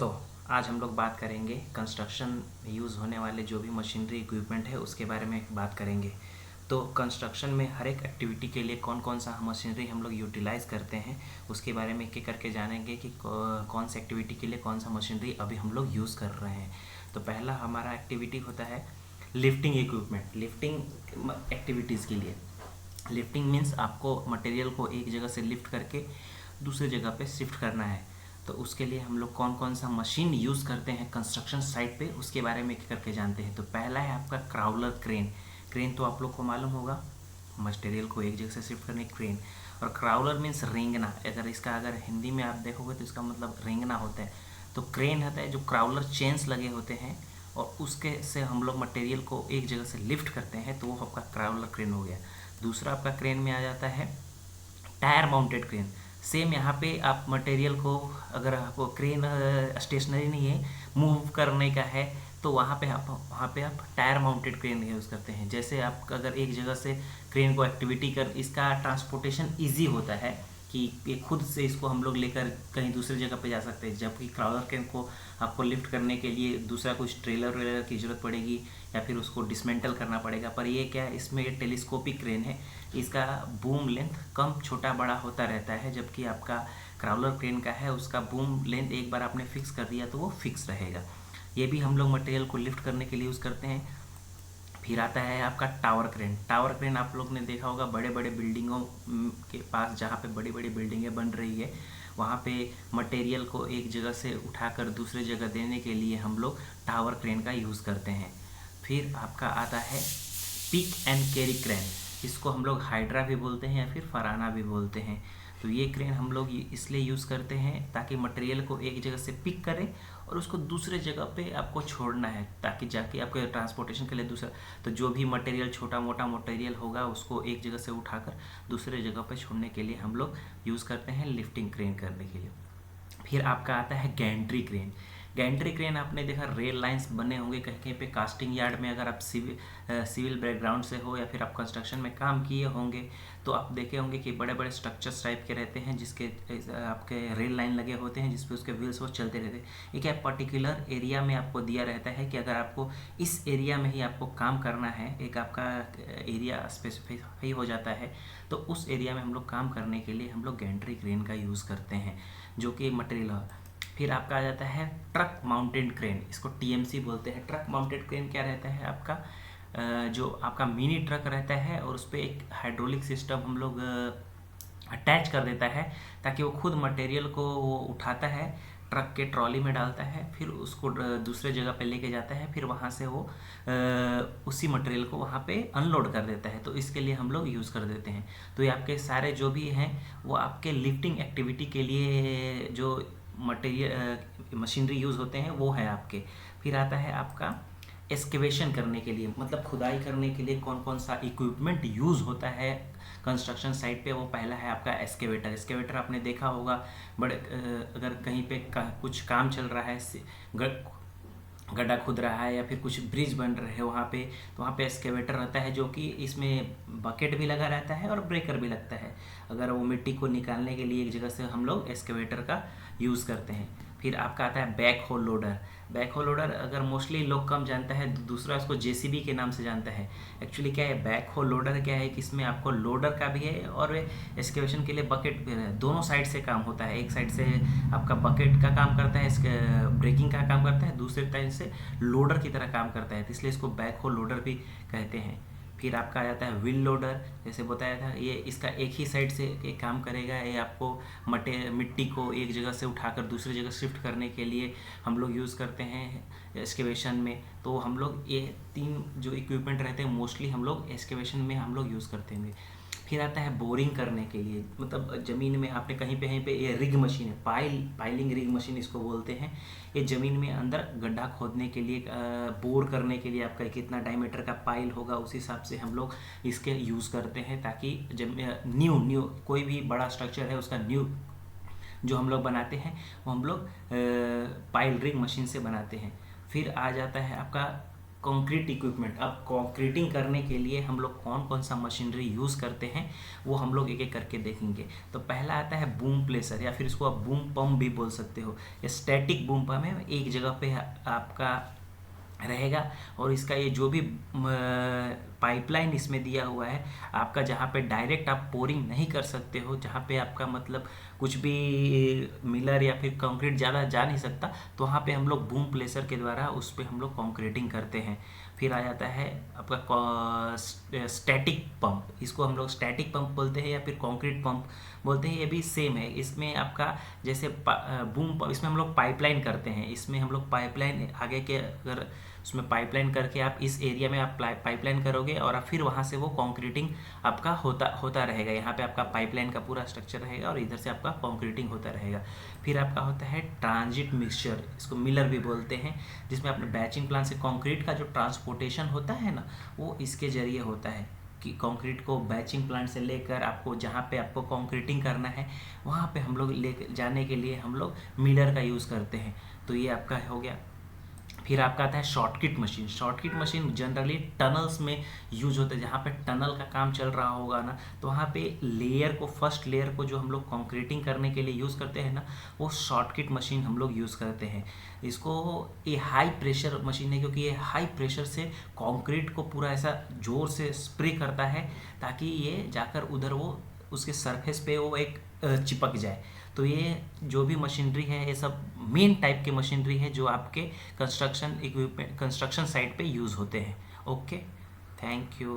दोस्तों, आज हम लोग बात करेंगे कंस्ट्रक्शन में यूज़ होने वाले जो भी मशीनरी इक्विपमेंट है उसके बारे में बात करेंगे। तो कंस्ट्रक्शन में हर एक एक्टिविटी के लिए कौन कौन सा मशीनरी हम लोग यूटिलाइज़ करते हैं उसके बारे में एक एक करके जानेंगे कि कौन सी एक्टिविटी के लिए कौन सा मशीनरी अभी हम लोग यूज़ कर रहे हैं। तो पहला हमारा एक्टिविटी होता है लिफ्टिंग इक्विपमेंट। लिफ्टिंग एक्टिविटीज़ के लिए लिफ्टिंग मीन्स आपको मटेरियल को एक जगह से लिफ्ट करके दूसरी जगह पे शिफ्ट करना है। तो उसके लिए हम लोग कौन कौन सा मशीन यूज़ करते हैं कंस्ट्रक्शन साइट पे उसके बारे में करके जानते हैं। तो पहला है आपका क्राउलर क्रेन। क्रेन तो आप लोग को मालूम होगा, मटेरियल को एक जगह से शिफ्ट करने की क्रेन। और क्राउलर मीन्स रेंगना। अगर हिंदी में आप देखोगे तो इसका मतलब रेंगना होता है। तो क्रेन होता है जो क्राउलर चेन्स लगे होते हैं और उसके से हम लोग मटेरियल को एक जगह से लिफ्ट करते हैं, तो वो आपका क्राउलर क्रेन हो गया। दूसरा आपका क्रेन में आ जाता है टायर माउंटेड क्रेन। सेम यहाँ पे आप मटेरियल को, अगर आपको क्रेन स्टेशनरी नहीं है, मूव करने का है, तो वहाँ पे आप टायर माउंटेड क्रेन यूज़ करते हैं। जैसे आप अगर एक जगह से क्रेन को एक्टिविटी कर, इसका ट्रांसपोर्टेशन इजी होता है कि ये खुद से इसको हम लोग लेकर कहीं दूसरी जगह पे जा सकते हैं। जबकि क्राउलर क्रेन को आपको लिफ्ट करने के लिए दूसरा कुछ ट्रेलर वेलर की ज़रूरत पड़ेगी या फिर उसको डिसमेंटल करना पड़ेगा। पर ये क्या है, इसमें ये टेलीस्कोपिक क्रेन है, इसका बूम लेंथ कम छोटा बड़ा होता रहता है। जबकि आपका क्राउलर क्रेन का है, उसका बूम लेंथ एक बार आपने फिक्स कर दिया तो वो फिक्स रहेगा। ये भी हम लोग मटेरियल को लिफ्ट करने के लिए यूज़ करते हैं। फिर आता है आपका टावर क्रेन। टावर क्रेन आप लोग ने देखा होगा बड़े बड़े बिल्डिंगों के पास, जहाँ पे बड़ी बड़ी बिल्डिंगें बन रही है, वहाँ पे मटेरियल को एक जगह से उठाकर दूसरी जगह देने के लिए हम लोग टावर क्रेन का यूज़ करते हैं। फिर आपका आता है पिक एंड कैरी क्रेन। इसको हम लोग हाइड्रा भी बोलते हैं या फिर फराना भी बोलते हैं। तो ये क्रेन हम लोग इसलिए यूज़ करते हैं ताकि मटेरियल को एक जगह से पिक करें और उसको दूसरे जगह पे आपको छोड़ना है, ताकि जाके आपके ट्रांसपोर्टेशन के लिए दूसरा, तो जो भी मटेरियल छोटा मोटा मटेरियल होगा उसको एक जगह से उठाकर दूसरे जगह पे छोड़ने के लिए हम लोग यूज़ करते हैं लिफ्टिंग क्रेन करने के लिए। फिर आपका आता है गैंट्री क्रेन। गैंट्री क्रेन आपने देखा रेल लाइंस बने होंगे कहीं कहीं पे कास्टिंग यार्ड में। अगर आप सिविल बैकग्राउंड से हो या फिर आप कंस्ट्रक्शन में काम किए होंगे तो आप देखे होंगे कि बड़े बड़े स्ट्रक्चर्स टाइप के रहते हैं जिसके आपके रेल लाइन लगे होते हैं, जिसपे उसके व्हील्स वो चलते रहते हैं। एक क्या पर्टिकुलर एरिया में आपको दिया रहता है कि अगर आपको इस एरिया में ही आपको काम करना है, एक आपका एरिया स्पेसिफाई हो जाता है, तो उस एरिया में हम लोग काम करने के लिए हम लोग गैंट्री क्रेन का यूज़ करते हैं, जो कि मटेरियल। फिर आपका आ जाता है ट्रक माउंटेड क्रेन। इसको टीएमसी बोलते हैं। ट्रक माउंटेड क्रेन क्या रहता है, आपका जो आपका मिनी ट्रक रहता है और उस पर एक हाइड्रोलिक सिस्टम हम लोग अटैच कर देता है, ताकि वो खुद मटेरियल को वो उठाता है, ट्रक के ट्रॉली में डालता है, फिर उसको दूसरे जगह पे लेके जाता है, फिर वहाँ से वो उसी मटेरियल को वहाँ पे अनलोड कर देता है। तो इसके लिए हम लोग यूज़ कर देते हैं। तो ये आपके सारे जो भी हैं वो आपके लिफ्टिंग एक्टिविटी के लिए जो मटेरियल मशीनरी यूज़ होते हैं वो है आपके। फिर आता है आपका एक्सकेवेशन करने के लिए, मतलब खुदाई करने के लिए कौन कौन सा इक्विपमेंट यूज़ होता है कंस्ट्रक्शन साइट पे। वो पहला है आपका एक्सकेवेटर। एक्सकेवेटर आपने देखा होगा बड़े अगर कहीं पे कुछ काम चल रहा है, गड्ढा खुद रहा है या फिर कुछ ब्रिज बन रहे हैं वहाँ पे, तो वहाँ पे एक्सकेवेटर रहता है, जो कि इसमें बकेट भी लगा रहता है और ब्रेकर भी लगता है। अगर वो मिट्टी को निकालने के लिए एक जगह से हम लोग एक्सकेवेटर का यूज़ करते हैं। फिर आपका आता है backhoe loader. Backhoe loader अगर मोस्टली लोग कम जानता है, दूसरा उसको जेसीबी के नाम से जानता है। एक्चुअली क्या है बैक होल लोडर, क्या है कि इसमें आपको लोडर का भी है और एक्सकेवेशन के लिए बकेट भी है। दोनों साइड से काम होता है। एक साइड से आपका बकेट का काम करता है, इसके ब्रेकिंग का काम करता है, दूसरे साइड से लोडर की तरह काम करता है, तो इसलिए इसको बैक होल लोडर भी कहते हैं। फिर आपका आ जाता है व्हील लोडर। जैसे बताया था, ये इसका एक ही साइड से एक काम करेगा। ये आपको मिट्टी को एक जगह से उठाकर दूसरी जगह शिफ्ट करने के लिए हम लोग यूज़ करते हैं एक्सकेवेशन में। तो हम लोग ये तीन जो इक्विपमेंट रहते हैं मोस्टली हम लोग एक्सकेवेशन में हम लोग यूज़ करते हैं। फिर आता है बोरिंग करने के लिए, मतलब ज़मीन में आपने कहीं पे ये रिग मशीन है, पाइलिंग रिग मशीन इसको बोलते हैं। ये ज़मीन में अंदर गड्ढा खोदने के लिए, बोर करने के लिए आपका कितना डायमीटर का पाइल होगा उस हिसाब से हम लोग इसके यूज़ करते हैं, ताकि जब न्यू कोई भी बड़ा स्ट्रक्चर है उसका न्यू जो हम लोग बनाते हैं वो हम लोग पाइल रिग मशीन से बनाते हैं। फिर आ जाता है आपका कंक्रीट इक्विपमेंट। अब कंक्रीटिंग करने के लिए हम लोग कौन कौन सा मशीनरी यूज़ करते हैं वो हम लोग एक एक करके देखेंगे। तो पहला आता है बूम प्लेसर, या फिर इसको आप बूम पंप भी बोल सकते हो। ये स्टैटिक बूम पंप है, एक जगह पे आपका रहेगा और इसका ये जो भी पाइपलाइन इसमें दिया हुआ है आपका, जहाँ पे डायरेक्ट आप पोरिंग नहीं कर सकते हो, जहाँ पे आपका मतलब कुछ भी मिलर या फिर कंक्रीट ज़्यादा जा नहीं सकता, तो वहाँ पे हम लोग बूम प्लेसर के द्वारा उस पर हम लोग कंक्रीटिंग करते हैं। फिर आ जाता है आपका स्टैटिक पंप, इसको हम लोग स्टैटिक पंप बोलते हैं या फिर कंक्रीट पंप बोलते हैं, ये भी सेम है। इसमें आपका जैसे बूम पंप, इसमें हम लोग पाइपलाइन करते हैं, इसमें हम लोग पाइपलाइन आगे के अगर उसमें पाइपलाइन करके आप इस एरिया में आप पाइपलाइन करोगे और फिर वहाँ से वो कंक्रीटिंग आपका होता रहेगा। यहाँ पे आपका पाइपलाइन का पूरा स्ट्रक्चर रहेगा और इधर से आपका कंक्रीटिंग होता रहेगा। फिर आपका होता है ट्रांजिट मिक्सचर, इसको मिलर भी बोलते हैं, जिसमें अपने बैचिंग प्लांट से कंक्रीट का जो ट्रांसपोर्टेशन होता है ना, वो इसके जरिए होता है कि कंक्रीट को बैचिंग प्लांट से लेकर आपको जहाँ पे आपको कंक्रीटिंग करना है वहाँ पे हम लोग ले जाने के लिए हम लोग मिलर का यूज़ करते हैं। तो ये आपका हो गया। फिर आपका आता है शॉर्टकिट मशीन। शॉर्टकिट मशीन जनरली टनल्स में यूज होता है, जहाँ पे टनल का काम चल रहा होगा ना, तो वहाँ पे लेयर को, फर्स्ट लेयर को जो हम लोग कंक्रीटिंग करने के लिए यूज़ करते हैं ना, वो शॉर्टकिट मशीन हम लोग यूज़ करते हैं। इसको ये हाई प्रेशर मशीन है, क्योंकि ये हाई प्रेशर से कंक्रीट को पूरा ऐसा जोर से स्प्रे करता है ताकि ये जाकर उधर वो उसके सरफेस पे वो एक चिपक जाए। तो ये जो भी मशीनरी है ये सब मेन टाइप के मशीनरी है जो आपके कंस्ट्रक्शन इक्विपमेंट, कंस्ट्रक्शन साइट पे यूज़ होते हैं। Okay, thank you.